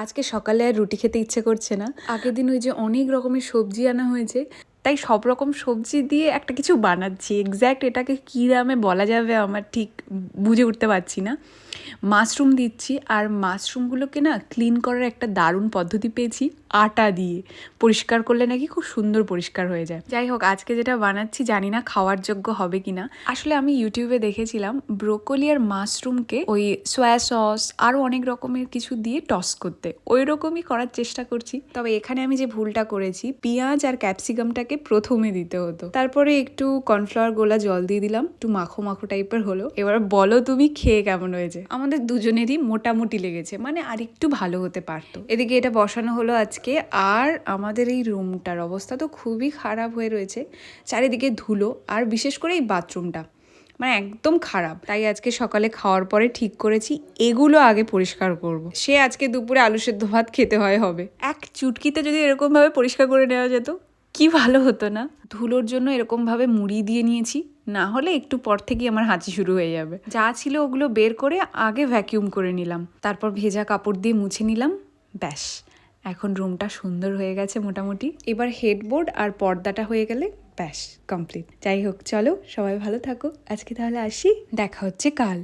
আজকে সকালে আর রুটি খেতে ইচ্ছে করছে না। আগের দিন ওই যে অনেক রকমের সবজি আনা হয়েছে, তাই সব রকম সবজি দিয়ে একটা কিছু বানাচ্ছি। এক্স্যাক্ট এটাকে কী নামে বলা যাবে আমার ঠিক বুঝে উঠতে পারছি না। মাশরুম দিচ্ছি, আর মাশরুমগুলোকে না ক্লিন করার একটা দারুণ পদ্ধতি পেয়েছি। আটা দিয়ে পরিষ্কার করলে নাকি খুব সুন্দর পরিষ্কার হয়ে যায়। যাই হোক, আজকে যেটা বানাচ্ছি জানি না খাওয়ার যোগ্য হবে কিনা। আসলে আমি ইউটিউবে দেখেছিলাম ব্রোকলি আর মাশরুমকে ওই সয়া সস আরও অনেক রকমের কিছু দিয়ে টস করতে, ওই রকমই করার চেষ্টা করছি। তবে এখানে আমি যে ভুলটা করেছি, পেঁয়াজ আর ক্যাপসিকামটাকে প্রথমে দিতে হতো, তারপরে একটু কর্নফ্লাওয়ার গোলা জল দিয়ে দিলাম, একটু মাখো মাখো টাইপের হলো। এবার বলো তুমি খেয়ে কেমন হয়েছে। আমাদের দুজনেরই মোটামুটি লেগেছে, মানে আর একটু ভালো হতে পারতো। এদিকে এটা বসানো হলো আজকে। আর আমাদের এই রুমটার অবস্থা তো খুবই খারাপ হয়ে রয়েছে, চারিদিকে ধুলো, আর বিশেষ করে এই বাথরুমটা মানে একদম খারাপ। তাই আজকে সকালে খাওয়ার পরে ঠিক করেছি এগুলো আগে পরিষ্কার করব। সে আজকে দুপুরে আলু সেদ্ধ ভাত খেতে হবে। এক চুটকিতে যদি এরকমভাবে পরিষ্কার করে নেওয়া যেত কি ভালো হতো না। ধুলোর জন্য এরকমভাবে মুড়ি দিয়ে নিয়েছি, না হলে একটু পর থেকেই আমার হাঁচি শুরু হয়ে যাবে। যা ছিল ওগুলো বের করে আগে ভ্যাকিউম করে নিলাম, তারপর ভেজা কাপড় দিয়ে মুছে নিলাম। ব্যাস, এখন রুমটা সুন্দর হয়ে গেছে মোটামুটি। এবার হেডবোর্ড আর পর্দাটা হয়ে গেলে ব্যাস কমপ্লিট। যাই হোক, চলো সবাই ভালো থাকো, আজকে তাহলে আসি, দেখা হচ্ছে কাল।